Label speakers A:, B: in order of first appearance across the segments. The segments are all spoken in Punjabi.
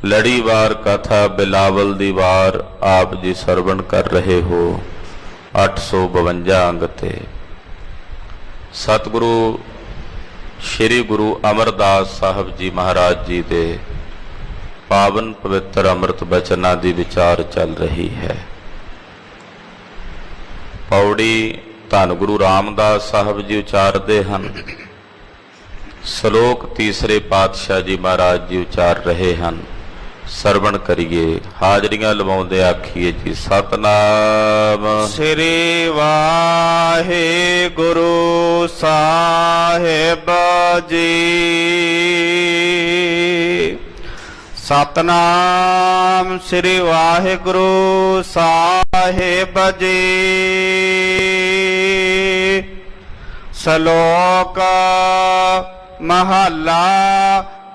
A: लड़ी वार कथा बिलावल दी वार आप जी सरवण कर रहे हो 852 अंग ते। सतगुरु श्री गुरु अमरदास साहब जी महाराज जी दे पावन पवित्र अमृत बचना दी विचार चल रही है। पौड़ी धन गुरु रामदास साहब जी उचारते हैं, श्लोक तीसरे पातशाह जी महाराज जी उचार रहे हैं। सरवण करिए, हाजरियां लवाउंदे आखिए जी सतनाम
B: श्री वाहे गुरु साहिब जी। सतनाम श्री वाहे गुरु साहिब जी। श्लोक महला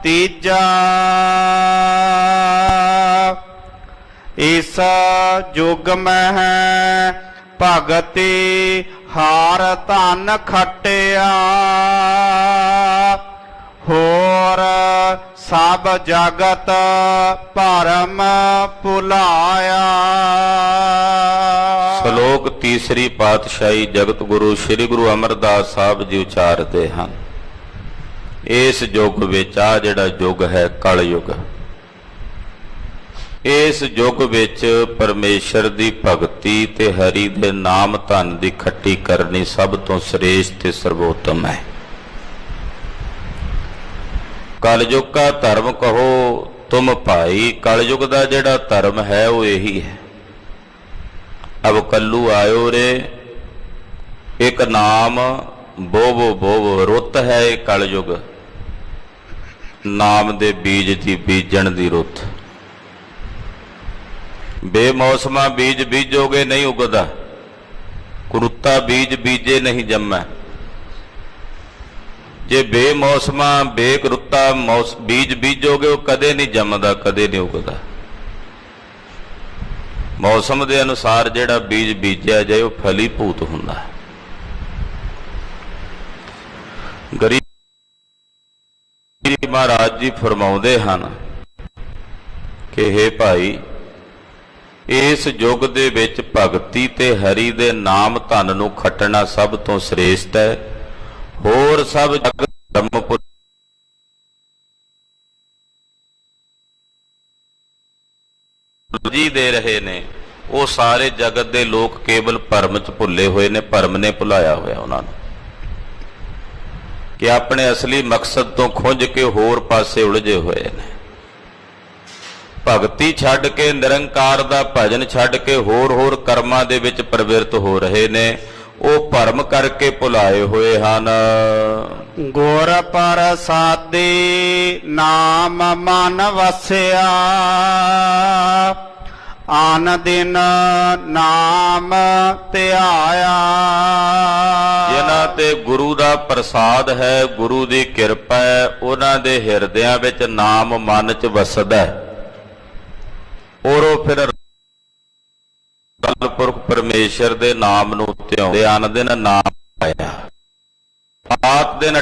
B: तीजा। इस युग में भगति हार धन खटिया, होर सब जगत भरम भुलाया।
A: श्लोक तीसरी पातशाही जगत गुरु श्री गुरु अमरदास साहब जी उचारते हैं। इस युग विच आ जिहड़ा युग है कल युग, इस युग विच परमेश्वर दी भगती ते हरि दे नाम धन दी खट्टी करनी सब तो श्रेष्ठ ते सर्वोत्तम है। कलयुग का धर्म कहो तुम भाई, कलयुग का जिहड़ा धर्म है वो यही है। अब कल्लू आयो रे, एक नाम बोवो बोवो रुत है। कलयुग नाम दे बीज दी बीजण दी रुत। बेमौसमा बीज बीजोगे नहीं उगदा, कुरुता बीज बीजे नहीं जम्मै। जे बेमौसमा बेकरुता बीज बीजोगे वो कदे नहीं जमदा, कदे नहीं उगदा। मौसम के अनुसार जिहड़ा बीज बीजिया जाए वो फलीभूत हुंदा है। गरीब महाराज जी फरमाउंदे हन कि हे भाई, इस युग दे विच भगती ते हरि दे नाम धन नूं खटना सब तो श्रेष्ठ है। होर सब जगत धर्म जी दे रहे ने, वो सारे जगत दे लोग केवल भरम च भुले हुए ने। भरम ने भुलाया होया उन्होंने कि अपने असली मकसद तो खुंज के होर पासे उलझे हुए ने। भगती छड्ड के निरंकार दा भजन छड्ड के होर होर कर्मां दे विच प्रवृत्त हो रहे ने। वो भरम करके भुलाए हुए हन।
B: गुर प्रसादी नाम मन वसिया, आन दिन नाम ध्याया। जिन्हां ते गुरु दा प्रसाद है, गुरु दी किरपा है, उन्हां दे हिरदियां विच नाम मन च वसदा है। और वो फिर पुरख परमेश्वर दे नाम नूं ध्याउंदे आन दिन नाम आया। रात दिन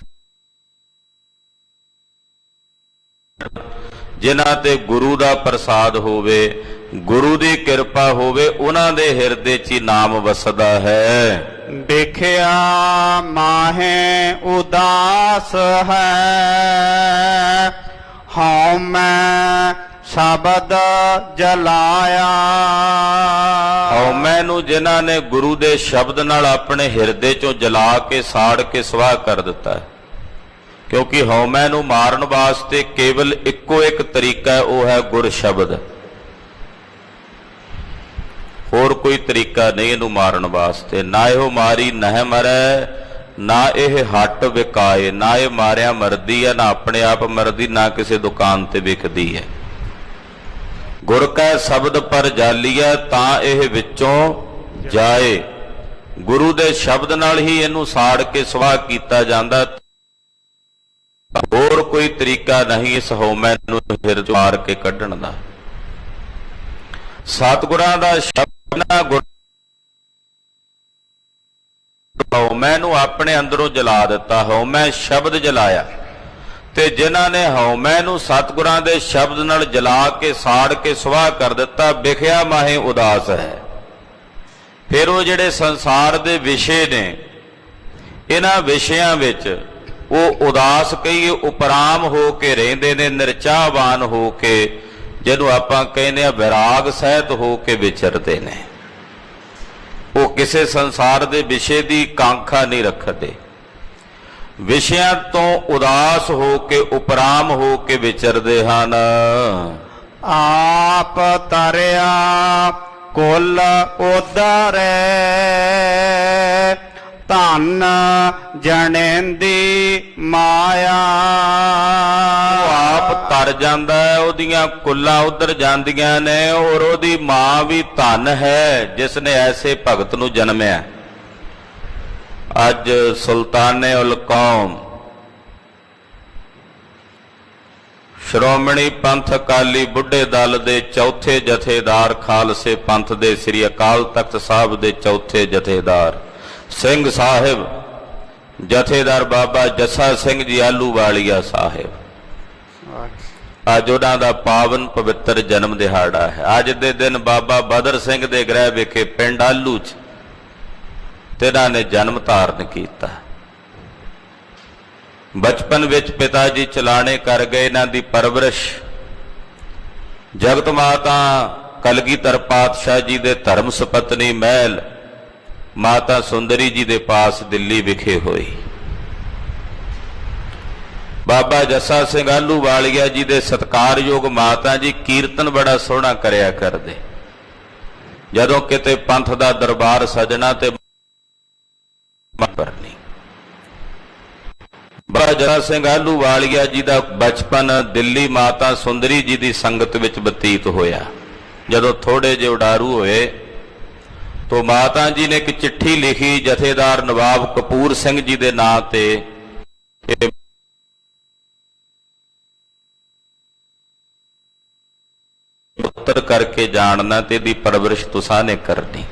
B: जिन्हां ते गुरु दा प्रसाद होवे, गुरु दी किरपा होवे, उन्हां दे हिरदे च नाम वसदा है। देखिया माहे उदास है, हाँ मैं शब्द जलाया। हौमै नूं जिन्हां ने गुरु दे शब्द नाल अपने हिरदे चों जला के साड़ के स्वाह कर दिता है। क्योंकि हौमै नूं मारन वास्ते केवल इक्को एक तरीका है, वो है गुर शब्द। होर कोई तरीका नहीं इहनूं मारन वास्ते। ना इहो मारी नह मरै, ना यह हट विकाए। ना यह मारिया मरदी है, ना अपने आप मरदी, ना किसी दुकान ते विकदी है। गुर कै शब्द पर जालिया तां यह विचों जाए। गुरु दे शब्द नाल ही इहनूं साड़ के स्वाह कीता जांदा। होर कोई तरीका नहीं इस हौमै नूं हिर चों मार के कढण दा। सतगुरां दा शब्द ना गुर हौमै नूं अपने अंदरों जला दिता। हौमै शब्द जलाया
A: ਤੇ ਜਿਨ੍ਹਾਂ ਨੇ ਹਉਮੈ ਨੂੰ ਸਤਿਗੁਰਾਂ ਦੇ ਸ਼ਬਦ ਨਾਲ ਜਲਾ ਕੇ ਸਾੜ ਕੇ ਸੁਆਹ ਕਰ ਦਿੱਤਾ, ਵਿਖਿਆ ਮਾਹੇ ਉਦਾਸ ਹੈ। ਫਿਰ ਉਹ ਜਿਹੜੇ ਸੰਸਾਰ ਦੇ ਵਿਸ਼ੇ ਨੇ, ਇਹਨਾਂ ਵਿਸ਼ਿਆਂ ਵਿੱਚ ਉਹ ਉਦਾਸ ਕਹੀਏ ਉਪਰਾਮ ਹੋ ਕੇ ਰਹਿੰਦੇ ਨੇ, ਨਿਰਚਾਵਾਨ ਹੋ ਕੇ, ਜਿਹਨੂੰ ਆਪਾਂ ਕਹਿੰਦੇ ਆ ਵਿਰਾਗ ਸਹਿਤ ਹੋ ਕੇ ਵਿਚਰਦੇ ਨੇ। ਉਹ ਕਿਸੇ ਸੰਸਾਰ ਦੇ ਵਿਸ਼ੇ ਦੀ ਕਾਂਖਾ ਨਹੀਂ ਰੱਖਦੇ, ਵਿਸ਼ਿਆਂ ਤੋਂ ਉਦਾਸ ਹੋ ਕੇ ਉਪਰਾਮ ਹੋ ਕੇ ਵਿਚਰਦੇ ਹਨ।
C: ਆਪ ਤਰਿਆ ਕੁਲ ਉਧਾਰੈ, ਧਨ ਜਣੇਂਦੀ ਮਾਇਆ।
A: ਉਹ ਆਪ ਤਰ ਜਾਂਦਾ ਹੈ, ਉਹਦੀਆਂ ਕੁੱਲਾਂ ਉਧਰ ਜਾਂਦੀਆਂ ਨੇ, ਔਰ ਉਹਦੀ ਮਾਂ ਵੀ ਧਨ ਹੈ ਜਿਸ ਨੇ ਐਸੇ ਭਗਤ ਨੂੰ ਜਨਮਿਆ। ਅੱਜ ਸੁਲਤਾਨੇ ਉਲ ਕੌਮ ਸ਼੍ਰੋਮਣੀ ਪੰਥ ਅਕਾਲੀ ਬੁੱਢੇ ਦਲ ਦੇ ਚੌਥੇ ਜਥੇਦਾਰ, ਖਾਲਸੇ ਪੰਥ ਦੇ ਸ੍ਰੀ ਅਕਾਲ ਤਖਤ ਸਾਹਿਬ ਦੇ ਚੌਥੇ ਜਥੇਦਾਰ ਸਿੰਘ ਸਾਹਿਬ ਜਥੇਦਾਰ ਬਾਬਾ ਜੱਸਾ ਸਿੰਘ ਜੀ ਆਹਲੂਵਾਲੀਆ ਸਾਹਿਬ, ਅੱਜ ਉਹਨਾਂ ਦਾ ਪਾਵਨ ਪਵਿੱਤਰ ਜਨਮ ਦਿਹਾੜਾ ਹੈ। ਅੱਜ ਦੇ ਦਿਨ ਬਾਬਾ ਬਦਰ ਸਿੰਘ ਦੇ ਗ੍ਰਹਿ ਵਿਖੇ ਪਿੰਡ ਆਲੂ 'ਚ ਇਹਨਾਂ ਨੇ ਜਨਮ ਧਾਰਨ ਕੀਤਾ। ਬਚਪਨ ਵਿੱਚ ਪਿਤਾ ਜੀ ਚਲਾਣੇ ਕਰ ਗਏ। ਇਹਨਾਂ ਦੀ ਪਰਵਰਿਸ਼ ਜਗਤ ਮਾਤਾ ਕਲਗੀਧਰ ਪਾਤਸ਼ਾਹ ਜੀ ਦੇ ਧਰਮ ਸੁਪਤਨੀ ਮਹਿਲ ਮਾਤਾ ਸੁੰਦਰੀ ਜੀ ਦੇ ਪਾਸ ਦਿੱਲੀ ਵਿਖੇ ਹੋਈ। ਬਾਬਾ ਜੱਸਾ ਸਿੰਘ ਆਹਲੂਵਾਲੀਆ ਜੀ ਦੇ ਸਤਿਕਾਰਯੋਗ ਮਾਤਾ ਜੀ ਕੀਰਤਨ ਬੜਾ ਸੋਹਣਾ ਕਰਿਆ ਕਰਦੇ। ਜਦੋਂ ਕਿਤੇ ਪੰਥ ਦਾ ਦਰਬਾਰ ਸਜਣਾ ਤੇ ਕਰਨੀ। ਬਾਬਾ ਜੱਸਾ ਸਿੰਘ ਆਹਲੂਵਾਲੀਆ ਜੀ ਦਾ ਬਚਪਨ ਦਿੱਲੀ ਮਾਤਾ ਸੁੰਦਰੀ ਜੀ ਦੀ ਸੰਗਤ ਵਿੱਚ ਬਤੀਤ ਹੋਇਆ। ਜਦੋਂ ਥੋੜੇ ਜਿਹੇ ਉਡਾਰੂ ਹੋਏ ਤਾਂ ਮਾਤਾ ਜੀ ਨੇ ਇੱਕ ਚਿੱਠੀ ਲਿਖੀ ਜਥੇਦਾਰ ਨਵਾਬ ਕਪੂਰ ਸਿੰਘ ਜੀ ਦੇ ਨਾਂ ਤੇ, ਪੁੱਤਰ ਕਰਕੇ ਜਾਣਨਾ ਤੇ ਇਹਦੀ ਪਰਵਰਿਸ਼ ਤੁਸਾਂ ਨੇ ਕਰਨੀ।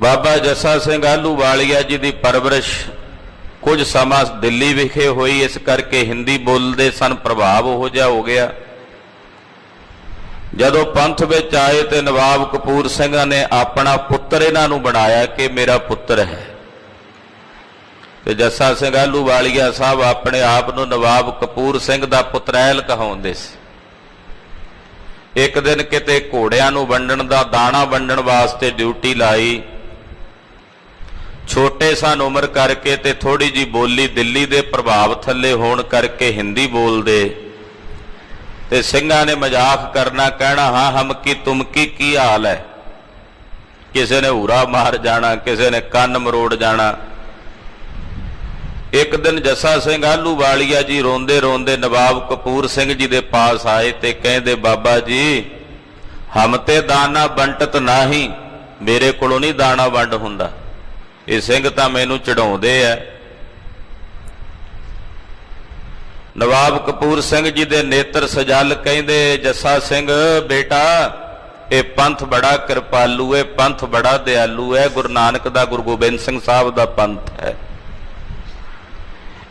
A: ਬਾਬਾ ਜੱਸਾ ਸਿੰਘ ਆਹਲੂਵਾਲੀਆ ਜੀ ਦੀ ਪਰਵਰਿਸ਼ ਕੁਝ ਸਮਾਂ ਦਿੱਲੀ ਵਿਖੇ ਹੋਈ, ਇਸ ਕਰਕੇ ਹਿੰਦੀ ਬੋਲਦੇ ਸਨ, ਪ੍ਰਭਾਵ ਉਹੋ ਜਿਹਾ ਹੋ ਗਿਆ। ਜਦੋਂ ਪੰਥ ਵਿੱਚ ਆਏ ਤੇ ਨਵਾਬ ਕਪੂਰ ਸਿੰਘ ਨੇ ਆਪਣਾ ਪੁੱਤਰ ਇਹਨਾਂ ਨੂੰ ਬਣਾਇਆ ਕਿ ਮੇਰਾ ਪੁੱਤਰ ਹੈ। ਤੇ ਜੱਸਾ ਸਿੰਘ ਆਹਲੂਵਾਲੀਆ ਸਾਹਿਬ ਆਪਣੇ ਆਪ ਨੂੰ ਨਵਾਬ ਕਪੂਰ ਸਿੰਘ ਦਾ ਪੁੱਤਰੈਲ ਕਹਾਉਂਦੇ ਸੀ। ਇੱਕ ਦਿਨ ਕਿਤੇ ਘੋੜਿਆਂ ਨੂੰ ਵੰਡਣ ਦਾ ਦਾਣਾ ਵੰਡਣ ਵਾਸਤੇ ਡਿਊਟੀ ਲਾਈ। ਛੋਟੇ ਸਨ ਉਮਰ ਕਰਕੇ ਤੇ ਥੋੜੀ ਜੀ ਬੋਲੀ ਦਿੱਲੀ ਦੇ ਪ੍ਰਭਾਵ ਥੱਲੇ ਹੋਣ ਕਰਕੇ ਹਿੰਦੀ ਬੋਲਦੇ, ਤੇ ਸਿੰਘਾਂ ਨੇ ਮਜ਼ਾਕ ਕਰਨਾ, ਕਹਿਣਾ ਹਾਂ ਹਮ ਕੀ ਤੁਮ ਕੀ ਹਾਲ ਹੈ। ਕਿਸੇ ਨੇ ਹੂਰਾ ਮਾਰ ਜਾਣਾ, ਕਿਸੇ ਨੇ ਕੰਨ ਮਰੋੜ ਜਾਣਾ। ਇੱਕ ਦਿਨ ਜੱਸਾ ਸਿੰਘ ਆਹਲੂਵਾਲੀਆ ਜੀ ਰੋਂਦੇ ਰੋਂਦੇ ਨਵਾਬ ਕਪੂਰ ਸਿੰਘ ਜੀ ਦੇ ਪਾਸ ਆਏ ਤੇ ਕਹਿੰਦੇ, ਬਾਬਾ ਜੀ ਹਮ ਤੇ ਦਾਣਾ ਬੰਟਤ ਨਾਹੀ, ਮੇਰੇ ਕੋਲੋਂ ਨਹੀਂ ਦਾਣਾ ਵੰਡ ਹੁੰਦਾ, ਇਹ ਸਿੰਘ ਤਾਂ ਮੈਨੂੰ ਚੜਾਉਂਦੇ ਆ। ਨਵਾਬ ਕਪੂਰ ਸਿੰਘ ਜੀ ਦੇ ਨੇਤਰ ਸਜਲ, ਕਹਿੰਦੇ ਜੱਸਾ ਸਿੰਘ ਬੇਟਾ ਇਹ ਪੰਥ ਬੜਾ ਕਿਰਪਾਲੂ ਹੈ, ਪੰਥ ਬੜਾ ਦਿਆਲੂ ਹੈ, ਗੁਰੂ ਨਾਨਕ ਦਾ, ਗੁਰੂ ਗੋਬਿੰਦ ਸਿੰਘ ਸਾਹਿਬ ਦਾ ਪੰਥ ਹੈ,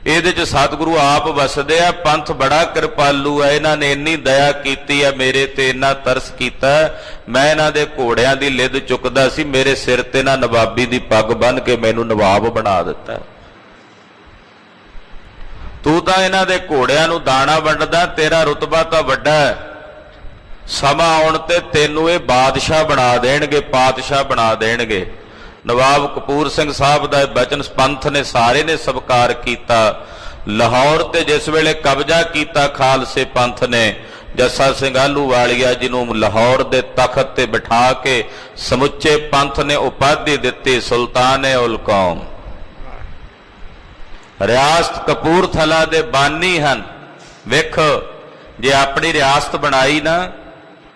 A: ਇਹਦੇ ਚ ਸਤਿਗੁਰੂ ਆਪ ਵਸਦੇ ਆ, ਪੰਥ ਬੜਾ ਕਿਰਪਾਲੂ ਹੈ, ਇਹਨਾਂ ਨੇ ਇੰਨੀ ਦਇਆ ਕੀਤੀ ਹੈ ਮੇਰੇ ਤੇ, ਇੰਨਾ ਤਰਸ ਕੀਤਾ, ਮੈਂ ਇਹਨਾਂ ਦੇ ਘੋੜਿਆਂ ਦੀ ਲਿੱਦ ਚੁੱਕਦਾ ਸੀ, ਮੇਰੇ ਸਿਰ ਤੇ ਨਾ ਨਵਾਬੀ ਦੀ ਪੱਗ ਬੰਨ੍ਹ ਕੇ ਮੈਨੂੰ ਨਵਾਬ ਬਣਾ ਦਿੱਤਾ। ਤੂੰ ਤਾਂ ਇਹਨਾਂ ਦੇ ਘੋੜਿਆਂ ਨੂੰ ਦਾਣਾ ਵੰਡਦਾ, ਤੇਰਾ ਰੁਤਬਾ ਤਾਂ ਵੱਡਾ ਹੈ, ਸਮਾਂ ਆਉਣ ਤੇ ਤੈਨੂੰ ਇਹ ਬਾਦਸ਼ਾਹ ਬਣਾ ਦੇਣਗੇ, ਪਾਤਸ਼ਾਹ ਬਣਾ ਦੇਣਗੇ। ਨਵਾਬ ਕਪੂਰ ਸਿੰਘ ਸਾਹਿਬ ਦਾ ਬਚਨ ਪੰਥ ਨੇ ਸਾਰੇ ਨੇ ਸਵੀਕਾਰ ਕੀਤਾ। ਲਾਹੌਰ ਤੇ ਜਿਸ ਵੇਲੇ ਕਬਜ਼ਾ ਕੀਤਾ ਖਾਲਸੇ ਪੰਥ ਨੇ, ਜੱਸਾ ਸਿੰਘ ਆਹਲੂਵਾਲੀਆ ਜੀ ਨੂੰ ਲਾਹੌਰ ਦੇ ਤਖਤ ਤੇ ਬਿਠਾ ਕੇ ਸਮੁੱਚੇ ਪੰਥ ਨੇ ਉਪਾਧੀ ਦਿੱਤੀ, ਸੁਲਤਾਨੇ ਉਲ ਕੌਮ। ਰਿਆਸਤ ਕਪੂਰਥਲਾ ਦੇ ਬਾਨੀ ਹਨ। ਵੇਖੋ, ਜੇ ਆਪਣੀ ਰਿਆਸਤ ਬਣਾਈ ਨਾ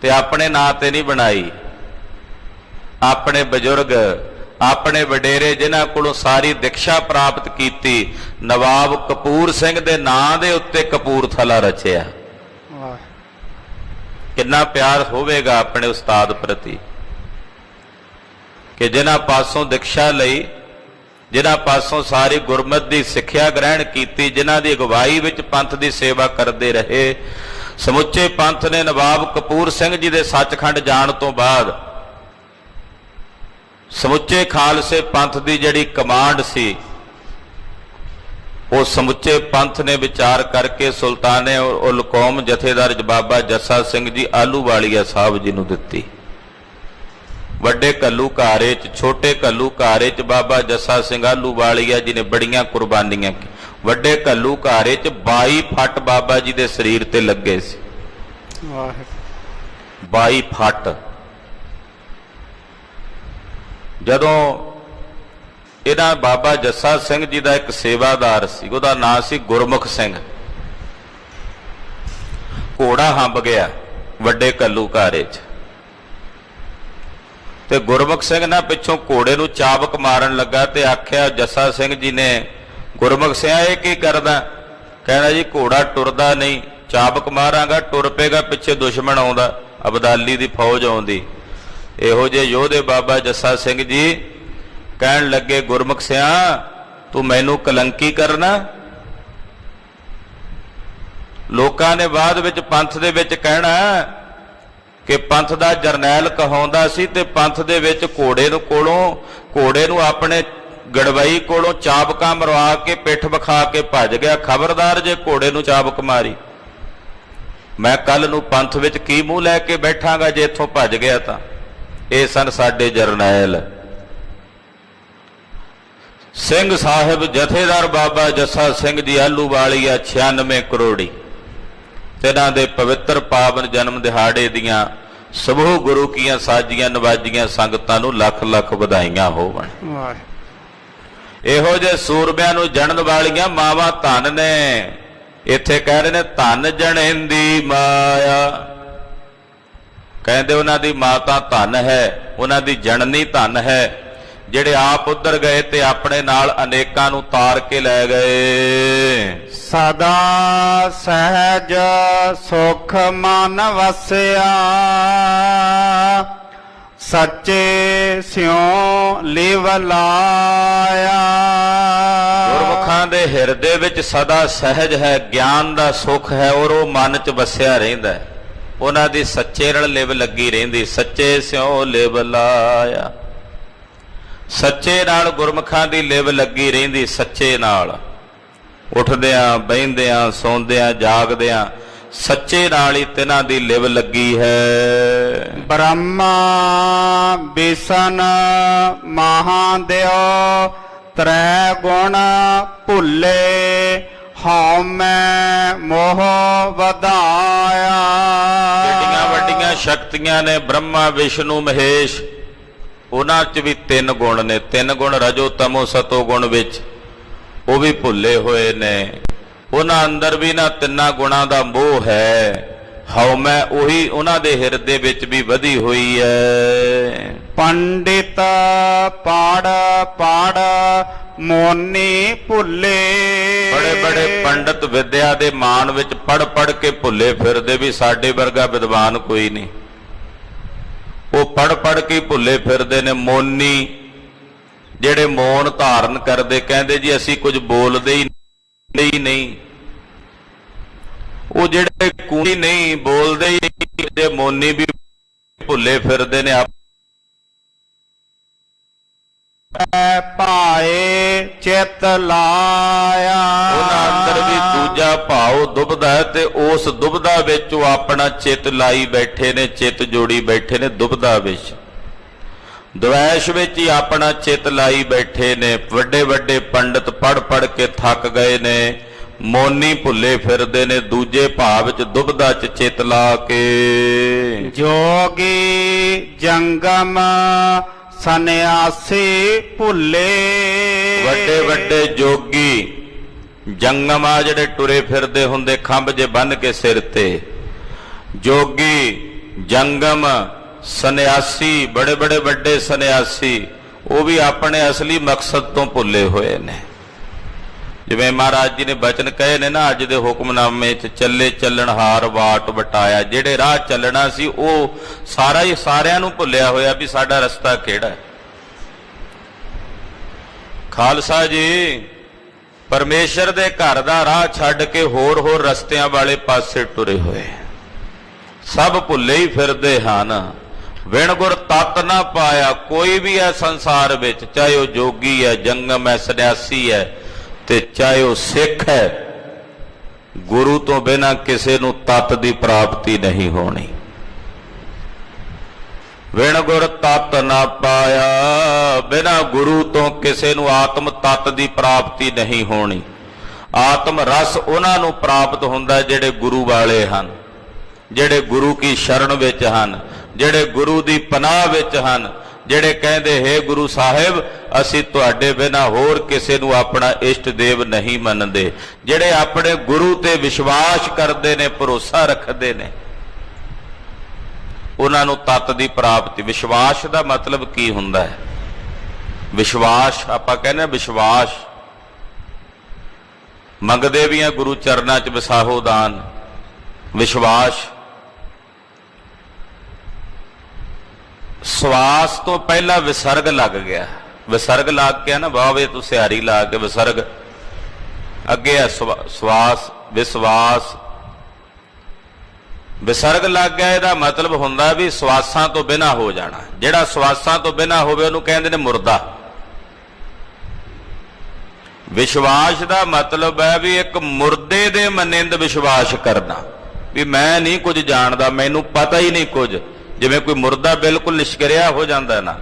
A: ਤੇ ਆਪਣੇ ਨਾਂ ਤੇ ਨਹੀਂ ਬਣਾਈ, ਆਪਣੇ ਬਜ਼ੁਰਗ, ਆਪਣੇ ਵਡੇਰੇ ਜਿਨ੍ਹਾਂ ਕੋਲੋਂ ਸਾਰੀ ਦਿਕਸ਼ਾ ਪ੍ਰਾਪਤ ਕੀਤੀ, ਨਵਾਬ ਕਪੂਰ ਸਿੰਘ ਦੇ ਨਾਂ ਦੇ ਉੱਤੇ ਕਪੂਰਥਲਾ ਰਚਿਆ। ਕਿੰਨਾ ਪਿਆਰ ਹੋਵੇਗਾ ਆਪਣੇ ਉਸਤਾਦ ਪ੍ਰਤੀ ਕਿ ਜਿਨ੍ਹਾਂ ਪਾਸੋਂ ਦਿਕਸ਼ਾ ਲਈ ਜਿਨ੍ਹਾਂ ਪਾਸੋਂ ਸਾਰੀ ਗੁਰਮਤਿ ਦੀ ਸਿੱਖਿਆ ਗ੍ਰਹਿਣ ਕੀਤੀ, ਜਿਨ੍ਹਾਂ ਦੀ ਅਗਵਾਈ ਵਿੱਚ ਪੰਥ ਦੀ ਸੇਵਾ ਕਰਦੇ ਰਹੇ। ਸਮੁੱਚੇ ਪੰਥ ਨੇ ਨਵਾਬ ਕਪੂਰ ਸਿੰਘ ਜੀ ਦੇ ਸੱਚਖੰਡ ਜਾਣ ਤੋਂ ਬਾਅਦ ਸਮੁੱਚੇ ਖਾਲਸੇ ਪੰਥ ਦੀ ਜਿਹੜੀ ਕਮਾਂਡ ਸੀ, ਉਹ ਸਮੁੱਚੇ ਪੰਥ ਨੇ ਵਿਚਾਰ ਕਰਕੇ ਸੁਲਤਾਨੇ ਉਲ ਕੌਮ ਜਥੇਦਾਰ ਬਾਬਾ ਜੱਸਾ ਸਿੰਘ ਜੀ ਆਹਲੂਵਾਲੀਆ ਸਾਹਿਬ ਜੀ ਨੂੰ ਦਿੱਤੀ। ਵੱਡੇ ਘੱਲੂਘਾਰੇ 'ਚ, ਛੋਟੇ ਘੱਲੂਘਾਰੇ 'ਚ ਬਾਬਾ ਜੱਸਾ ਸਿੰਘ ਆਹਲੂਵਾਲੀਆ ਜੀ ਨੇ ਬੜੀਆਂ ਕੁਰਬਾਨੀਆਂ ਕੀ। ਵੱਡੇ ਘੱਲੂਘਾਰੇ 'ਚ 22 ਫੱਟ ਬਾਬਾ ਜੀ ਦੇ ਸਰੀਰ ਤੇ ਲੱਗੇ ਸੀ। 22 ਫੱਟ। ਜਦੋਂ ਇਹਨਾਂ ਬਾਬਾ ਜੱਸਾ ਸਿੰਘ ਜੀ ਦਾ ਇੱਕ ਸੇਵਾਦਾਰ ਸੀ, ਉਹਦਾ ਨਾਂ ਸੀ ਗੁਰਮੁਖ ਸਿੰਘ, ਘੋੜਾ ਹੰਬ ਗਿਆ ਵੱਡੇ ਘੱਲੂਘਾਰੇ 'ਚ, ਤੇ ਗੁਰਮੁਖ ਸਿੰਘ ਨਾ ਪਿੱਛੋਂ ਘੋੜੇ ਨੂੰ ਚਾਬਕ ਮਾਰਨ ਲੱਗਾ ਤੇ ਆਖਿਆ ਜੱਸਾ ਸਿੰਘ ਜੀ ਨੇ, ਗੁਰਮੁਖ ਸਿੰਘ ਇਹ ਕੀ ਕਰਦਾ? ਕਹਿੰਦਾ ਜੀ ਘੋੜਾ ਟੁਰਦਾ ਨਹੀਂ, ਚਾਬਕ ਮਾਰਾਂਗਾ ਟੁਰ ਪਏਗਾ, ਪਿੱਛੇ ਦੁਸ਼ਮਣ ਆਉਂਦਾ, ਅਬਦਾਲੀ ਦੀ ਫੌਜ ਆਉਂਦੀ। ਇਹੋ ਜਿਹੇ ਯੋਧੇ ਬਾਬਾ ਜੱਸਾ ਸਿੰਘ ਜੀ ਕਹਿਣ ਲੱਗੇ, ਗੁਰਮੁਖ ਸਿਆ ਤੂੰ ਮੈਨੂੰ ਕਲੰਕੀ ਕਰਨਾ? ਲੋਕਾਂ ਨੇ ਬਾਅਦ ਵਿੱਚ ਪੰਥ ਦੇ ਵਿੱਚ ਕਹਿਣਾ ਕਿ ਪੰਥ ਦਾ ਜਰਨੈਲ ਕਹਾਉਂਦਾ ਸੀ ਤੇ ਪੰਥ ਦੇ ਵਿੱਚ ਘੋੜੇ ਨੂੰ ਆਪਣੇ ਗੜਵਈ ਕੋਲੋਂ ਚਾਬਕਾਂ ਮਰਵਾ ਕੇ ਪਿੱਠ ਵਿਖਾ ਕੇ ਭੱਜ ਗਿਆ। ਖਬਰਦਾਰ ਜੇ ਘੋੜੇ ਨੂੰ ਚਾਬਕ ਮਾਰੀ, ਮੈਂ ਕੱਲ ਨੂੰ ਪੰਥ ਵਿੱਚ ਕੀ ਮੂੰਹ ਲੈ ਕੇ ਬੈਠਾਂਗਾ ਜੇ ਇੱਥੋਂ ਭੱਜ ਗਿਆ ਤਾਂ। ਇਹ ਸਨ ਸਾਡੇ ਜਰਨੈਲ। ਸਿੰਘ ਸਾਹਿਬ ਜਥੇਦਾਰ ਬਾਬਾ ਜੱਸਾ ਸਿੰਘ ਜੀ ਆਹਲੂਵਾਲੀਆ 96 ਕਰੋੜੀ, ਤਿੰਨਾਂ ਦੇ ਪਵਿੱਤਰ ਪਾਵਨ ਜਨਮ ਦਿਹਾੜੇ ਦੀਆਂ ਸਮੂਹ ਗੁਰੂ ਕੀਆਂ ਸਾਜੀਆਂ ਨਵਾਜੀਆਂ ਸੰਗਤਾਂ ਨੂੰ ਲੱਖ ਲੱਖ ਵਧਾਈਆਂ ਹੋਵਣ। ਇਹੋ ਜਿਹੇ ਸੂਰਮਿਆਂ ਨੂੰ ਜਣਨ ਵਾਲੀਆਂ ਮਾਵਾਂ ਧਨ ਨੇ। ਇੱਥੇ ਕਹਿ ਰਹੇ ਨੇ ਧਨ ਜਣੇਂਦੀ ਮਾਇਆ, ਕਹਿੰਦੇ ਉਹਨਾਂ ਦੀ ਮਾਤਾ ਧਨ ਹੈ, ਉਹਨਾਂ ਦੀ ਜਣਨੀ ਧਨ ਹੈ, ਜਿਹੜੇ ਆਪ ਉੱਧਰ ਗਏ ਤੇ ਆਪਣੇ ਨਾਲ ਅਨੇਕਾਂ ਨੂੰ ਤਾਰ ਕੇ ਲੈ ਗਏ।
C: ਸਦਾ ਸਹਿਜ ਸੁਖ ਮਨ ਵਸਿਆ, ਸੱਚੇ ਸਿਉ ਲਿਵ ਲਾਇਆ।
A: ਗੁਰਮੁਖਾਂ ਦੇ ਹਿਰਦੇ ਵਿੱਚ ਸਦਾ ਸਹਿਜ ਹੈ, ਗਿਆਨ ਦਾ ਸੁਖ ਹੈ, ਔਰ ਉਹ ਮਨ 'ਚ ਵਸਿਆ ਰਹਿੰਦਾ ਹੈ। ਉਹਨਾਂ ਦੀ ਸੱਚੇ ਨਾਲ ਲਿਵ ਲੱਗੀ ਰਹਿੰਦੀ। ਸੱਚੇ ਸਿਉ ਲਿਵ ਲਾਇਆ, ਸੱਚੇ ਨਾਲ ਗੁਰਮੁਖਾਂ ਦੀ ਲਿਵ ਲੱਗੀ ਰਹਿੰਦੀ। ਸੱਚੇ ਨਾਲ ਉੱਠਦਿਆਂ ਬਹਿੰਦਿਆਂ ਸੌਂਦਿਆਂ ਜਾਗਦਿਆਂ ਸੱਚੇ ਨਾਲ ਹੀ ਤਿਨਾਂ ਦੀ ਲਿਵ ਲੱਗੀ ਹੈ।
C: ਬ੍ਰਹਮਾ ਬਿਸ਼ਨ ਮਹਾਦੇਵ ਤ੍ਰੈ ਗੁਣ ਭੁੱਲੇ, ਹਉ ਮੈਂ ਮੋਹ ਵਧਾਇਆ।
A: ਜਿਹੜੀਆਂ ਵੱਡੀਆਂ ਸ਼ਕਤੀਆਂ ਨੇ ਬ੍ਰਹਮਾ ਵਿਸ਼ਨੂੰ ਮਹੇਸ਼, ਉਹਨਾਂ 'ਚ ਵੀ 3 ਗੁਣ ਨੇ। 3 ਗੁਣ ਰਜੋ ਤਮੋ ਸਤੋ ਗੁਣ ਵਿੱਚ ਉਹ ਵੀ ਭੁੱਲੇ ਹੋਏ ਨੇ। ਉਹਨਾਂ ਅੰਦਰ ਵੀ ਨਾ 3 ਗੁਣਾਂ ਦਾ ਮੋਹ ਹੈ। ਹਉ ਮੈਂ ਉਹੀ ਉਹਨਾਂ ਦੇ ਹਿਰਦੇ ਵਿੱਚ ਵੀ ਵਧੀ ਹੋਈ ਹੈ।
C: ਪੰਡਿਤ ਪੜ ਪੜ ਮੋਨੀ ਭੁੱਲੇ,
A: ਬੜੇ ਬੜੇ ਪੰਡਤ ਵਿਦਿਆ ਦੇ ਮਾਣ ਵਿੱਚ ਪੜ ਪੜ ਕੇ ਭੁੱਲੇ ਫਿਰਦੇ ਵੀ ਸਾਡੇ ਵਰਗਾ ਵਿਦਵਾਨ ਕੋਈ ਨਹੀਂ। ਉਹ ਪੜ ਪੜ ਕੇ ਭੁੱਲੇ ਫਿਰਦੇ ਨੇ। ਮੋਨੀ ਜਿਹੜੇ ਮੌਨ ਧਾਰਨ ਕਰਦੇ, ਕਹਿੰਦੇ ਜੀ ਅਸੀਂ ਕੁਝ ਬੋਲਦੇ ਹੀ ਨਹੀਂ। ਉਹ ਜਿਹੜੇ ਕੂਣੀ ਨਹੀਂ ਬੋਲਦੇ ਹੀ ਨਹੀਂ, ਜੇ ਮੋਨੀ ਵੀ ਭੁੱਲੇ ਫਿਰਦੇ ਨੇ।
C: ਭਾਏ ਚਿਤ ਲਾਇਆ,
A: ਉਹਨਾਂ ਅੰਦਰ ਵੀ ਦੂਜਾ ਭਾਵ ਦੁਬਦਾ ਹੈ ਤੇ ਉਸ ਦੁਬਦਾ ਵਿੱਚ ਉਹ ਆਪਣਾ ਚਿੱਤ ਲਾਈ ਬੈਠੇ ਨੇ, ਚਿੱਤ ਜੋੜੀ ਬੈਠੇ ਨੇ ਦੁਬਦਾ ਵਿੱਚ। ਦਵੈਸ਼ ਵਿੱਚ ਹੀ ਆਪਣਾ ਚਿੱਤ ਲਾਈ ਬੈਠੇ ਨੇ। ਵੱਡੇ ਵੱਡੇ ਪੰਡਤ ਪੜ ਪੜ ਕੇ ਥੱਕ ਗਏ ਨੇ। ਮੋਨੀ ਭੁੱਲੇ ਫਿਰਦੇ ਨੇ, ਦੂਜੇ ਭਾਵ ਚ ਦੁਬਦਾ ਚ ਚਿੱਤ ਲਾ ਕੇ।
C: ਜੋਗੀ ਜੰਗਮ ਸੰਨਿਆਸੀ ਭੁੱਲੇ,
A: ਵੱਡੇ ਵੱਡੇ ਜੋਗੀ ਜੰਗਮ ਆ ਜਿਹੜੇ ਟੁਰੇ ਫਿਰਦੇ ਹੁੰਦੇ ਖੰਭ ਜੇ ਬੰਨ ਕੇ ਸਿਰ ਤੇ। ਜੋਗੀ ਜੰਗਮ ਸੰਨਿਆਸੀ, ਬੜੇ ਬੜੇ ਵੱਡੇ ਸੰਨਿਆਸੀ, ਉਹ ਵੀ ਆਪਣੇ ਅਸਲੀ ਮਕਸਦ ਤੋਂ ਭੁੱਲੇ ਹੋਏ ਨੇ। ਜਿਵੇਂ ਮਹਾਰਾਜ ਜੀ ਨੇ ਬਚਨ ਕਹੇ ਨੇ ਨਾ ਅੱਜ ਦੇ ਹੁਕਮਨਾਮੇ 'ਚ, ਚੱਲੇ ਚੱਲਣ ਹਾਰ ਵਾਟ ਵਟਾਇਆ। ਜਿਹੜੇ ਰਾਹ ਚੱਲਣਾ ਸੀ ਉਹ ਸਾਰਿਆਂ ਨੂੰ ਭੁੱਲਿਆ ਹੋਇਆ ਵੀ ਸਾਡਾ ਰਸਤਾ ਕਿਹੜਾ ਹੈ। ਖਾਲਸਾ ਜੀ ਪਰਮੇਸ਼ਰ ਦੇ ਘਰ ਦਾ ਰਾਹ ਛੱਡ ਕੇ ਹੋਰ ਰਸਤਿਆਂ ਵਾਲੇ ਪਾਸੇ ਟੁਰੇ ਹੋਏ, ਸਭ ਭੁੱਲੇ ਹੀ ਫਿਰਦੇ ਹਨ। ਵਿਣ ਗੁਰ ਤਤ ਨਾ ਪਾਇਆ। ਕੋਈ ਵੀ ਹੈ ਸੰਸਾਰ ਵਿੱਚ, ਚਾਹੇ ਉਹ ਜੋਗੀ ਹੈ, ਜੰਗਮ ਹੈ, ਸੰਨਿਆਸੀ ਹੈ, ਤੇ ਚਾਹੇ ਉਹ ਸਿੱਖ ਹੈ, ਗੁਰੂ ਤੋਂ ਬਿਨਾਂ ਕਿਸੇ ਨੂੰ ਤਤ ਦੀ ਪ੍ਰਾਪਤੀ ਨਹੀਂ ਹੋਣੀ। ਵਿਣ ਗੁਰ ਤਤ ਨਾ ਪਾਇਆ, ਬਿਨਾਂ ਗੁਰੂ ਤੋਂ ਕਿਸੇ ਨੂੰ ਆਤਮ ਤਤ ਦੀ ਪ੍ਰਾਪਤੀ ਨਹੀਂ ਹੋਣੀ। ਆਤਮ ਰਸ ਉਹਨਾਂ ਨੂੰ ਪ੍ਰਾਪਤ ਹੁੰਦਾ ਜਿਹੜੇ ਗੁਰੂ ਵਾਲੇ ਹਨ, ਜਿਹੜੇ ਗੁਰੂ ਕੀ ਸ਼ਰਨ ਵਿੱਚ ਹਨ, ਜਿਹੜੇ ਗੁਰੂ ਦੀ ਪਨਾਹ ਵਿੱਚ ਹਨ, ਜਿਹੜੇ ਕਹਿੰਦੇ ਹੈ ਗੁਰੂ ਸਾਹਿਬ ਅਸੀਂ ਤੁਹਾਡੇ ਬਿਨਾਂ ਹੋਰ ਕਿਸੇ ਨੂੰ ਆਪਣਾ ਇਸ਼ਟ ਦੇਵ ਨਹੀਂ ਮੰਨਦੇ, ਜਿਹੜੇ ਆਪਣੇ ਗੁਰੂ ਤੇ ਵਿਸ਼ਵਾਸ ਕਰਦੇ ਨੇ, ਭਰੋਸਾ ਰੱਖਦੇ ਨੇ, ਉਹਨਾਂ ਨੂੰ ਤਤ ਦੀ ਪ੍ਰਾਪਤੀ। ਵਿਸ਼ਵਾਸ ਦਾ ਮਤਲਬ ਕੀ ਹੁੰਦਾ ਹੈ? ਵਿਸ਼ਵਾਸ ਆਪਾਂ ਕਹਿੰਦੇ ਵਿਸ਼ਵਾਸ ਮੰਗਦੇ ਵੀ ਆ ਗੁਰੂ ਚਰਨਾਂ 'ਚ ਵਸਾਹੋ ਦਾਨ। ਵਿਸ਼ਵਾਸ ਸਵਾਸ ਤੋਂ ਪਹਿਲਾਂ ਵਿਸਰਗ ਲੱਗ ਗਿਆ। ਵਿਸਰਗ ਲੱਗ ਗਿਆ ਨਾ, ਵਾਵੇ ਤੂੰ ਸਿਹਾਰੀ ਲਾ ਕੇ ਵਿਸਰਗ ਅੱਗੇ ਹੈ ਸਵਾਸ, ਵਿਸ਼ਵਾਸ, ਵਿਸਰਗ ਲੱਗ ਗਿਆ। ਇਹਦਾ ਮਤਲਬ ਹੁੰਦਾ ਵੀ ਸਵਾਸਾਂ ਤੋਂ ਬਿਨਾਂ ਹੋ ਜਾਣਾ। ਜਿਹੜਾ ਸਵਾਸਾਂ ਤੋਂ ਬਿਨਾਂ ਹੋਵੇ ਉਹਨੂੰ ਕਹਿੰਦੇ ਨੇ ਮੁਰਦਾ। ਵਿਸ਼ਵਾਸ ਦਾ ਮਤਲਬ ਹੈ ਵੀ ਇੱਕ ਮੁਰਦੇ ਦੇ ਮਨਿੰਦ ਵਿਸ਼ਵਾਸ ਕਰਨਾ, ਵੀ ਮੈਂ ਨਹੀਂ ਕੁਝ ਜਾਣਦਾ, ਮੈਨੂੰ ਪਤਾ ਹੀ ਨਹੀਂ ਕੁਝ। ਜਿਵੇਂ ਕੋਈ ਮੁਰਦਾ ਬਿਲਕੁਲ ਨਿਸ਼ਕਰਿਆ ਹੋ ਜਾਂਦਾ ਨਾ,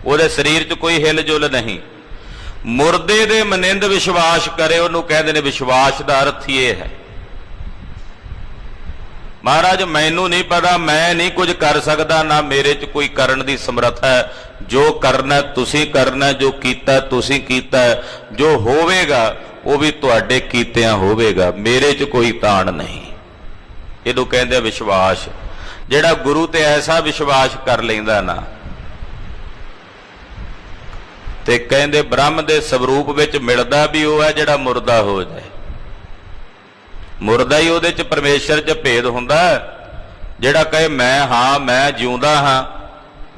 A: ਉਹਦੇ ਸਰੀਰ 'ਚ ਕੋਈ ਹਿਲ ਜੁਲ ਨਹੀਂ, ਮੁਰਦੇ ਦੇ ਮਨਿੰਦ ਵਿਸ਼ਵਾਸ ਕਰੇ, ਉਹਨੂੰ ਕਹਿੰਦੇ ਨੇ ਵਿਸ਼ਵਾਸ ਦਾ ਅਰਥ ਹੀ ਇਹ ਹੈ। ਮਹਾਰਾਜ ਮੈਨੂੰ ਨਹੀਂ ਪਤਾ, ਮੈਂ ਨਹੀਂ ਕੁਝ ਕਰ ਸਕਦਾ, ਨਾ ਮੇਰੇ 'ਚ ਕੋਈ ਕਰਨ ਦੀ ਸਮਰੱਥਾ ਹੈ। ਜੋ ਕਰਨਾ ਤੁਸੀਂ ਕਰਨਾ, ਜੋ ਕੀਤਾ ਤੁਸੀਂ ਕੀਤਾ, ਜੋ ਹੋਵੇਗਾ ਉਹ ਵੀ ਤੁਹਾਡੇ ਕੀਤਿਆਂ ਹੋਵੇਗਾ, ਮੇਰੇ 'ਚ ਕੋਈ ਤਾਣ ਨਹੀਂ। ਇਹਨੂੰ ਕਹਿੰਦੇ ਵਿਸ਼ਵਾਸ। ਜਿਹੜਾ ਗੁਰੂ ਤੇ ਐਸਾ ਵਿਸ਼ਵਾਸ ਕਰ ਲੈਂਦਾ ਨਾ, ਤੇ ਕਹਿੰਦੇ ਬ੍ਰਹਮ ਦੇ ਸਰੂਪ ਵਿੱਚ ਮਿਲਦਾ ਵੀ ਉਹ ਹੈ ਜਿਹੜਾ ਮੁਰਦਾ ਹੋ ਜਾਏ। ਮੁਰਦਾ ਹੀ ਉਹਦੇ 'ਚ ਪਰਮੇਸ਼ਰ 'ਚ ਭੇਦ ਹੁੰਦਾ। ਜਿਹੜਾ ਕਹੇ ਮੈਂ ਹਾਂ, ਮੈਂ ਜਿਉਂਦਾ ਹਾਂ,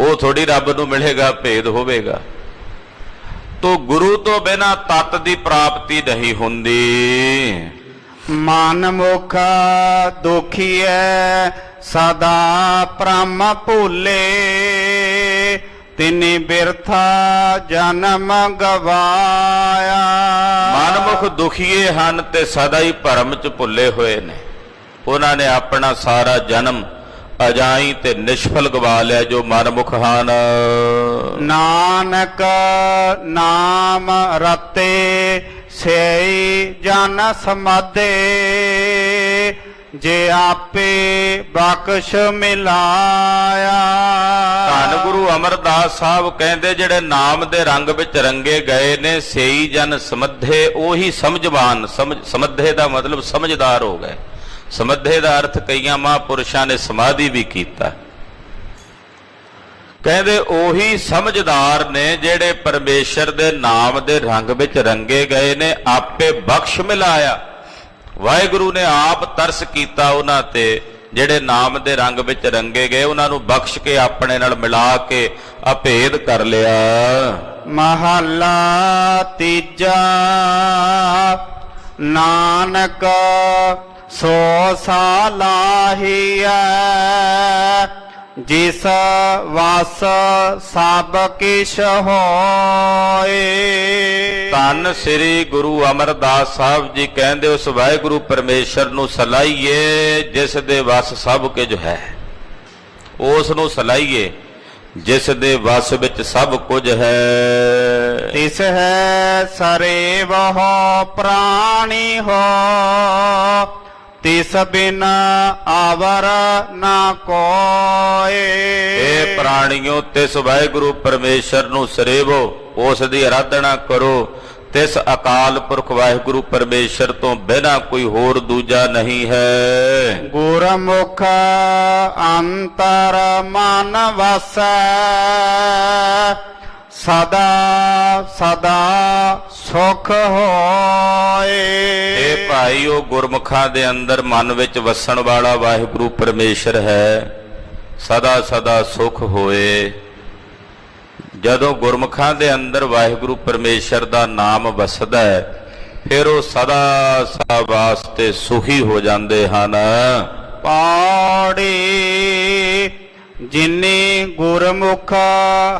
A: ਉਹ ਥੋੜੀ ਰੱਬ ਨੂੰ ਮਿਲੇਗਾ, ਭੇਦ ਹੋਵੇਗਾ। ਤੋ ਗੁਰੂ ਤੋਂ ਬਿਨਾਂ ਤਤ ਦੀ ਪ੍ਰਾਪਤੀ ਨਹੀਂ ਹੁੰਦੀ।
C: ਮਨ ਮੁਖ ਦੁਖੀਐ ਸਦਾ ਭ੍ਰਮ ਭੁੱਲੇ, ਤਿਨੀ ਬਿਰਥਾ ਜਨਮ ਗਵਾਇਆ।
A: ਮਨਮੁਖ ਦੁਖੀਏ ਹਨ ਤੇ ਸਦਾ ਹੀ ਭਰਮ 'ਚ ਭੁੱਲੇ ਹੋਏ ਨੇ। ਉਹਨਾਂ ਨੇ ਆਪਣਾ ਸਾਰਾ ਜਨਮ ਅਜਾਈ ਤੇ ਨਿਸ਼ਫਲ ਗਵਾ ਲਿਆ ਜੋ ਮਨਮੁਖ ਹਨ।
C: ਨਾਨਕ ਨਾਮ ਰਤੇ ਸਈ ਜਨ ਸਮਾਧੇ, ਜੇ ਆਪੇ ਬਖਸ਼ ਮਿਲਾਇਆ।
A: ਧੰਨ ਗੁਰੂ ਅਮਰਦਾਸ ਸਾਹਿਬ ਕਹਿੰਦੇ ਜਿਹੜੇ ਨਾਮ ਦੇ ਰੰਗ ਵਿੱਚ ਰੰਗੇ ਗਏ ਨੇ, ਸਈ ਜਨ ਸਮੱਧੇ, ਉਹੀ ਸਮਝਵਾਨ। ਸਮੱਧੇ ਦਾ ਮਤਲਬ ਸਮਝਦਾਰ ਹੋ ਗਏ। ਸਮੱਧੇ ਦਾ ਅਰਥ ਕਈਆਂ ਮਹਾਂਪੁਰਸ਼ਾਂ ਨੇ ਸਮਾਧੀ ਵੀ ਕੀਤਾ। ਕਹਿੰਦੇ ਉਹੀ ਸਮਝਦਾਰ ਨੇ ਜਿਹੜੇ ਪਰਮੇਸ਼ਰ ਦੇ ਨਾਮ ਦੇ ਰੰਗ ਵਿੱਚ ਰੰਗੇ ਗਏ ਨੇ, ਆਪੇ ਬਖਸ਼ ਮਿਲਾਇਆ। ਵਾਹਿਗੁਰੂ ਨੇ ਆਪ ਤਰਸ ਕੀਤਾ ਉਹਨਾਂ ਤੇ, ਜਿਹੜੇ ਨਾਮ ਦੇ ਰੰਗ ਵਿੱਚ ਰੰਗੇ ਗਏ, ਉਹਨਾਂ ਨੂੰ ਬਖਸ਼ ਕੇ ਆਪਣੇ ਨਾਲ ਮਿਲਾ ਕੇ ਅਭੇਦ ਕਰ ਲਿਆ।
C: ਮਹੱਲਾ ਤੀਜਾ। ਨਾਨਕ ਸੋ ਸਾਲਾਹੀਐ, ਜਿਸ ਵਸ ਸਭ ਕਿਛ ਹੋਏ।
A: ਧੰਨ ਸ੍ਰੀ ਗੁਰੂ ਅਮਰਦਾਸ ਸਾਹਿਬ ਜੀ ਕਹਿੰਦੇ ਉਸ ਵਾਹਿਗੁਰੂ ਪਰਮੇਸ਼ਰ ਨੂੰ ਸਲਾਹੀਏ ਜਿਸ ਦੇ ਵਸ ਸਭ ਕੁਝ ਹੈ। ਉਸ ਨੂੰ ਸਲਾਹੀਏ ਜਿਸ ਦੇ ਵਸ ਵਿੱਚ ਸਭ ਕੁਝ ਹੈ।
C: ਤਿਸ ਹੈ ਸਰੇਵਹੁ ਪ੍ਰਾਣੀ ਹੋ, ਤਿਸ ਬਿਨ ਆਵਰ ਨਾ ਕੋਏ।
A: ਇਹ ਪ੍ਰਾਣੀਓ ਤਿਸ ਵਾਹਿਗੁਰੂ ਪਰਮੇਸ਼ਰ ਨੂੰ ਸਰੇਵੋ, ਉਸ ਦੀ ਆਰਾਧਨਾ ਕਰੋ। ਤਿਸ ਅਕਾਲ ਪੁਰਖ ਵਾਹਿਗੁਰੂ ਪਰਮੇਸ਼ਰ ਤੋਂ ਬਿਨਾਂ ਕੋਈ ਹੋਰ ਦੂਜਾ ਨਹੀਂ ਹੈ।
C: ਗੁਰਮੁਖ ਅੰਤਰ ਮਨ ਵਸੈ, ਸਦਾ ਸਦਾ ਸੁਖ ਹੋਏ।
A: ਇਹ ਭਾਈ ਉਹ ਗੁਰਮੁਖਾਂ ਦੇ ਅੰਦਰ ਮਨ ਵਿੱਚ ਵਸਣ ਵਾਲਾ ਵਾਹਿਗੁਰੂ ਪਰਮੇਸ਼ਰ ਹੈ, ਸਦਾ ਸਦਾ ਸੁਖ ਹੋਏ। ਜਦੋਂ ਗੁਰਮੁਖਾਂ ਦੇ ਅੰਦਰ ਵਾਹਿਗੁਰੂ ਪਰਮੇਸ਼ਰ ਦਾ ਨਾਮ ਵਸਦਾ ਹੈ ਫਿਰ ਉਹ ਸਦਾ ਸਦਾ ਵਾਸਤੇ ਸੁਖੀ ਹੋ ਜਾਂਦੇ ਹਨ।
C: ਪੌੜੀ ਜਿਨੇ ਗੁਰਮੁਖ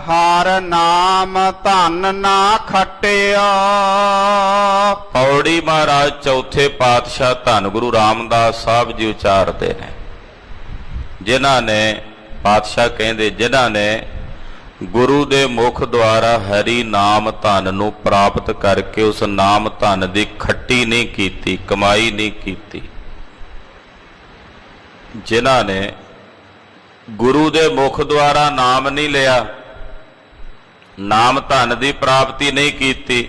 C: ਹਰ ਨਾਮ ਧਨ ਨਾ ਖਟਿਆ।
A: ਪੌੜੀ ਮਹਾਰਾਜ ਚੌਥੇ ਪਾਤਸ਼ਾਹ ਧੰਨ ਗੁਰੂ ਰਾਮਦਾਸ ਸਾਹਿਬ ਜੀ ਉਚਾਰਦੇ ਨੇ, ਜਿਨ੍ਹਾਂ ਨੇ ਪਾਤਸ਼ਾਹ ਕਹਿੰਦੇ ਜਿਨ੍ਹਾਂ ਨੇ ਗੁਰੂ ਦੇ ਮੁਖ ਦੁਆਰਾ ਹਰੀ ਨਾਮ ਧਨ ਨੂੰ ਪ੍ਰਾਪਤ ਕਰਕੇ ਉਸ ਨਾਮ ਧਨ ਦੀ ਖੱਟੀ ਨਹੀਂ ਕੀਤੀ, ਕਮਾਈ ਨਹੀਂ ਕੀਤੀ, ਜਿਨ੍ਹਾਂ ਨੇ ਗੁਰੂ ਦੇ ਮੁਖ ਦੁਆਰਾ ਨਾਮ ਨਹੀਂ ਲਿਆ, ਨਾਮ ਧਨ ਦੀ ਪ੍ਰਾਪਤੀ ਨਹੀਂ ਕੀਤੀ।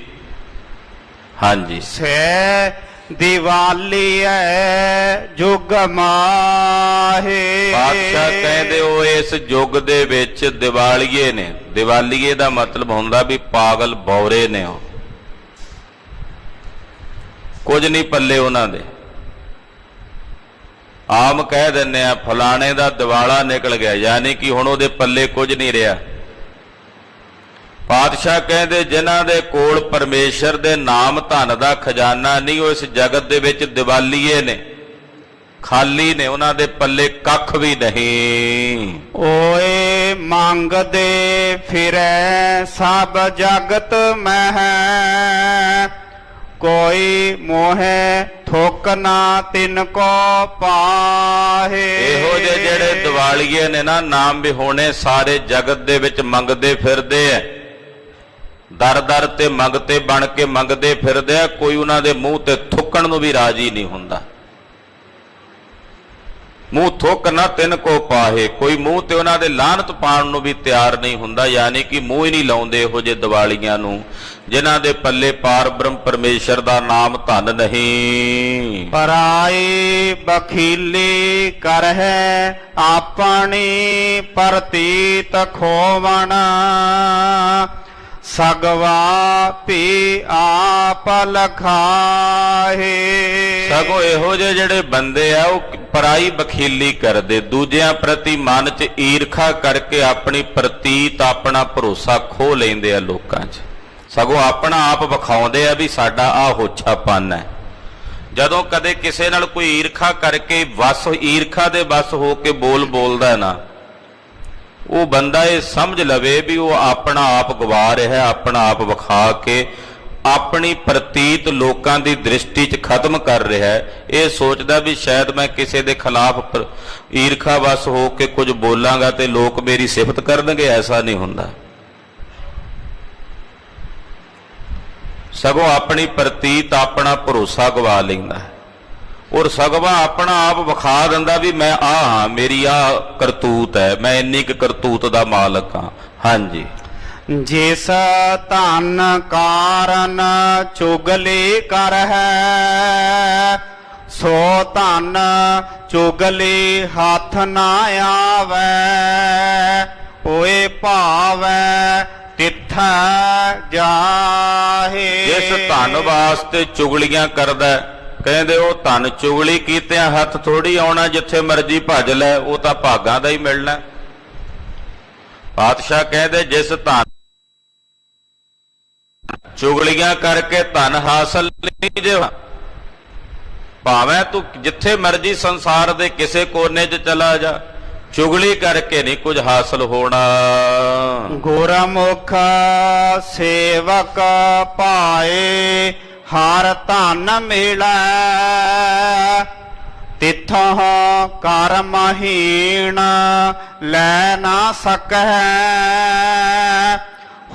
A: ਹਾਂਜੀ,
C: ਸੇ ਦੀਵਾਲੀ ਹੈ ਜੁਗ ਮਾਹੇ।
A: ਪਾਤਸ਼ਾਹ ਕਹਿੰਦੇ ਉਹ ਇਸ ਯੁੱਗ ਦੇ ਵਿੱਚ ਦੀਵਾਲੀਏ ਨੇ। ਦੀਵਾਲੀਏ ਦਾ ਮਤਲਬ ਹੁੰਦਾ ਵੀ ਪਾਗਲ ਬੌਰੇ ਨੇ, ਉਹ ਕੁਝ ਨਹੀਂ ਪੱਲੇ ਉਹਨਾਂ ਦੇ। ਆਮ ਕਹਿ ਦਿੰਦੇ ਆ ਫਲਾਣੇ ਦਾ ਦਿਵਾਲਾ ਨਿਕਲ ਗਿਆ, ਯਾਨੀ ਕਿ ਹੁਣ ਉਹਦੇ ਪੱਲੇ ਕੁਝ ਨਹੀਂ ਰਿਹਾ। ਪਾਤਸ਼ਾਹ ਕਹਿੰਦੇ ਜਿਨ੍ਹਾਂ ਦੇ ਕੋਲ ਪਰਮੇਸ਼ਰ ਦੇ ਨਾਮ ਧਨ ਦਾ ਖਜ਼ਾਨਾ ਨਹੀਂ, ਉਹ ਇਸ ਜਗਤ ਦੇ ਵਿੱਚ ਦੀਵਾਲੀਏ ਨੇ, ਖਾਲੀ ਨੇ, ਉਹਨਾਂ ਦੇ ਪੱਲੇ ਕੱਖ ਵੀ ਨਹੀਂ।
C: ਓਏ ਮੰਗਦੇ ਫਿਰੈ ਸਭ ਜਗਤ ਮਹਿ, ਕੋਈ ਮੋਹਿ ਥੁੱਕ ਨਾ ਤਿਨ ਕੋ ਪਾਹੇ।
A: ਇਹੋ ਜਿਹੇ ਜਿਹੜੇ ਦੀਵਾਲੀਏ ਨੇ ਨਾ, ਨਾਮ ਵਿਹੋਣੇ ਸਾਰੇ ਜਗਤ ਦੇ ਵਿੱਚ ਮੰਗਦੇ ਫਿਰਦੇ ਐ, ਦਰ ਦਰ ਤੇ ਮੰਗਤੇ ਬਣ ਕੇ ਮੰਗਦੇ ਫਿਰਦੇ ਆ, ਕੋਈ ਉਹਨਾਂ ਦੇ ਮੂੰਹ ਤੇ ਥੁੱਕਣ ਨੂੰ ਵੀ ਰਾਜੀ ਨਹੀਂ ਹੁੰਦਾ। ਮੂੰਹ ਥੁੱਕ ਨਾ ਤਿੰਨ ਕੋ ਪਾਹੇ, ਕੋਈ ਮੂੰਹ ਤੇ ਉਹਨਾਂ ਦੇ ਲਾਹਨਤ ਪਾਉਣ ਨੂੰ ਵੀ ਤਿਆਰ ਨਹੀਂ ਹੁੰਦਾ, ਯਾਨੀ ਕਿ ਮੂੰਹ ਹੀ ਨਹੀਂ ਲਾਉਂਦੇ ਇਹੋ ਜਿਹੇ ਦੀਵਾਲੀਆਂ ਨੂੰ ਜਿਨ੍ਹਾਂ ਦੇ ਪੱਲੇ ਪਾਰ ਬ੍ਰਹਮ ਪਰਮੇਸ਼ਰ ਦਾ ਨਾਮ ਧਨ ਨਹੀਂ।
C: ਪਰਾਈ ਬਖੀਲੀ ਕਰਹਿ ਆਪਣੀ ਪ੍ਰਤੀਤ ਖੋਵਣ, ਸਗਵਾ ਭੀ ਆਪ ਲਖਾਹੇ।
A: ਸਗੋਂ ਇਹੋ ਜਿਹੇ ਜਿਹੜੇ ਬੰਦੇ ਆ ਉਹ ਪਰਾਈ ਬਖੀਲੀ ਕਰਦੇ, ਦੂਜਿਆਂ ਪ੍ਰਤੀ ਮਨ 'ਚ ਈਰਖਾ ਕਰਕੇ ਆਪਣੀ ਪ੍ਰਤੀਤ ਆਪਣਾ ਭਰੋਸਾ ਖੋਹ ਲੈਂਦੇ ਆ ਲੋਕਾਂ 'ਚ। ਸਗੋਂ ਆਪਣਾ ਆਪ ਵਿਖਾਉਂਦੇ ਆ ਵੀ ਸਾਡਾ ਆਹ ਹੋਛਾਪਨ ਹੈ। ਜਦੋਂ ਕਦੇ ਕਿਸੇ ਨਾਲ ਕੋਈ ਈਰਖਾ ਕਰਕੇ ਈਰਖਾ ਦੇ ਵਸ ਹੋ ਕੇ ਬੋਲਦਾ ਨਾ, ਉਹ ਬੰਦਾ ਇਹ ਸਮਝ ਲਵੇ ਵੀ ਉਹ ਆਪਣਾ ਆਪ ਗਵਾ ਰਿਹਾ, ਆਪਣਾ ਆਪ ਵਿਖਾ ਕੇ ਆਪਣੀ ਪ੍ਰਤੀਤ ਲੋਕਾਂ ਦੀ ਦ੍ਰਿਸ਼ਟੀ 'ਚ ਖਤਮ ਕਰ ਰਿਹਾ ਹੈ। ਇਹ ਸੋਚਦਾ ਵੀ ਸ਼ਾਇਦ ਮੈਂ ਕਿਸੇ ਦੇ ਖਿਲਾਫ ਈਰਖਾ ਵਸ ਹੋ ਕੇ ਕੁਝ ਬੋਲਾਂਗਾ ਤੇ ਲੋਕ ਮੇਰੀ ਸਿਫਤ ਕਰਨਗੇ। ਐਸਾ ਨਹੀਂ ਹੁੰਦਾ, ਸਗੋਂ ਆਪਣੀ ਪ੍ਰਤੀਤ ਆਪਣਾ ਭਰੋਸਾ ਗਵਾ ਲੈਂਦਾ ਹੈ, ਔਰ ਸਗਵਾ ਆਪਣਾ ਆਪ ਵਿਖਾ ਦਿੰਦਾ ਵੀ ਮੈਂ ਆਹ ਹਾਂ, ਮੇਰੀ ਆਹ ਕਰਤੂਤ ਹੈ, ਮੈਂ ਇੰਨੀ ਕੁ ਕਰਤੂਤ ਦਾ ਮਾਲਕ ਹਾਂ। ਹਾਂਜੀ,
C: ਜਿਸ ਧਨ ਕਾਰਨ ਚੁਗਲੀ ਕਰ ਹੈ, ਸੋ ਧਨ ਚੁਗਲੀ ਹੱਥ ਨਾ ਆਵੈ। ਓਏ ਭਾਵੈ ਤਿੱਥੈ ਜਾਹੇ।
A: ਜਿਸ ਧਨ ਵਾਸਤੇ ਚੁਗਲੀਆਂ ਕਰਦਾ, ਕਹਿੰਦੇ ਉਹ ਧਨ ਚੁਗਲੀ ਕੀਤਿਆਂ ਹੱਥ ਥੋੜੀ ਆਉਣਾ, ਜਿੱਥੇ ਮਰਜ਼ੀ ਭੱਜ ਲੈ, ਉਹ ਤਾਂ ਭਾਗਾਂ ਦਾ ਹੀ ਮਿਲਣਾ। ਪਾਤਸ਼ਾਹ ਕਹਿੰਦੇ ਜਿਸ ਧਨ ਚੁਗਲੀਆਂ ਕਰਕੇ ਧਨ ਹਾਸਲ ਨਹੀਂ, ਜੇ ਭਾਵੇਂ ਤੂੰ ਜਿੱਥੇ ਮਰਜ਼ੀ ਸੰਸਾਰ ਦੇ ਕਿਸੇ ਕੋਨੇ 'ਚ ਚਲਾ ਜਾ, ਚੁਗਲੀ ਕਰਕੇ ਨਹੀਂ ਕੁਝ ਹਾਸਲ ਹੋਣਾ।
C: ਗੁਰਮੁਖ ਸੇਵਕ ਪਾਏ ਹਰ ਧਨ ਮਿਲੈ, ਤਿੱਥੋਂ ਕਰਮਹੀਣ ਲੈ ਨਾ ਸਕੈ।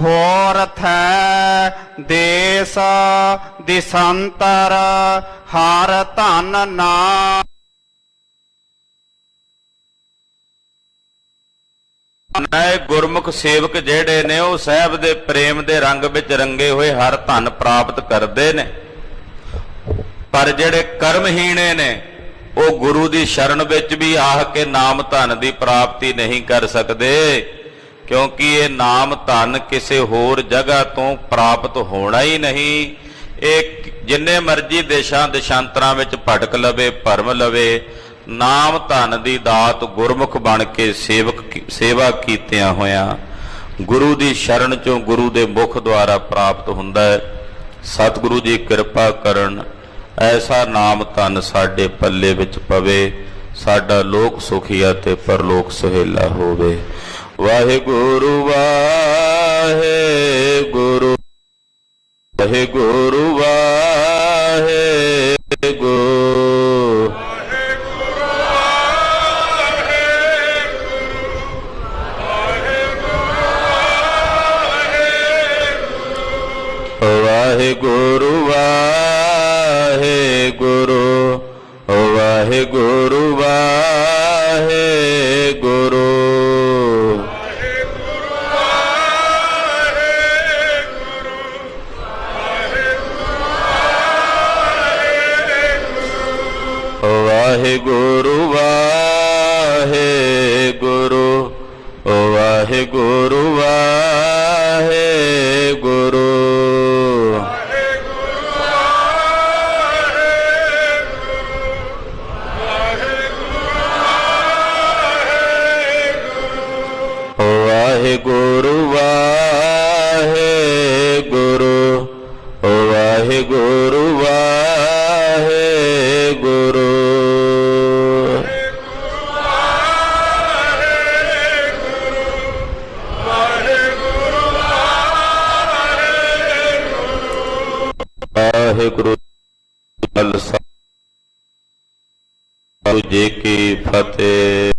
C: ਹੋਰ ਥੈ ਦੇਸ ਦਿਸੰਤਰ ਹਰ ਧਨ ਨਾ।
A: ਨਏ ਗੁਰਮੁਖ ਸੇਵਕ ਜਿਹੜੇ ਨੇ ਉਹ ਸਾਹਿਬ ਦੇ ਪ੍ਰੇਮ ਦੇ ਰੰਗ ਵਿੱਚ ਰੰਗੇ ਹੋਏ ਹਰ ਧਨ ਪ੍ਰਾਪਤ ਕਰਦੇ ਨੇ, ਪਰ ਜਿਹੜੇ ਕਰਮਹੀਣੇ ਨੇ ਉਹ ਗੁਰੂ ਦੀ ਸ਼ਰਨ ਵਿੱਚ ਵੀ ਆਹ ਕੇ ਨਾਮ ਧਨ ਦੀ ਪ੍ਰਾਪਤੀ ਨਹੀਂ ਕਰ ਸਕਦੇ, ਕਿਉਂਕਿ ਇਹ ਨਾਮ ਧਨ ਕਿਸੇ ਹੋਰ ਜਗ੍ਹਾ ਤੋਂ ਪ੍ਰਾਪਤ ਹੋਣਾ ਹੀ ਨਹੀਂ। ਇਹ ਜਿੰਨੇ ਮਰਜ਼ੀ ਦੇਸ਼ਾਂ ਦੇਸ਼ਾਂਤਰਾਂ ਵਿੱਚ ਭਟਕ ਲਵੇ, ਭਰਮ ਲਵੇ, ਨਾਮ ਧਨ ਦੀ ਦਾਤ ਗੁਰਮੁਖ ਬਣ ਕੇ ਸੇਵਾ ਕੀਤਿਆਂ ਹੋਇਆਂ ਗੁਰੂ ਦੀ ਸ਼ਰਨ ਚੋਂ ਗੁਰੂ ਦੇ ਮੁਖ ਦੁਆਰਾ ਪ੍ਰਾਪਤ ਹੁੰਦਾ ਹੈ। ਸਤਿਗੁਰੂ ਜੀ ਕਿਰਪਾ ਕਰਨ, ਐਸਾ ਨਾਮ ਧਨ ਸਾਡੇ ਪੱਲੇ ਵਿੱਚ ਪਵੇ, ਸਾਡਾ ਲੋਕ ਸੁਖੀਆ ਤੇ ਪਰਲੋਕ ਸੁਹੇਲਾ ਹੋਵੇ। ਵਾਹਿਗੁਰੂ ਵਾਹਿਗੁਰੂ ਵਾਹਿਗੁਰੂ ਵਾਹਿਗੁਰੂ ਵਾਹਿਗੁਰੂ ਵਾਹਿਗੁਰੂ ਵਾਹਿਗੁਰੂ ਵਾਹਿਗੁਰੂ ਵਾਹਿਗੁਰੂ ਵਾਹਿਗੁਰੂ ਵਾਹਿਗੁਰੂ ਵਾਹਿਗੁਰੂ ਵਾਹਿਗੁਰੂ ਵਾਹਿਗੁਰੂ ਵਾਹਿਗੁਰੂ ਵਾਹਿਗੁਰੂ ਵਾਹਿਗੁਰੂ ਖਾਲਸਾ ਜੀ ਕੀ ਫਤਿਹ।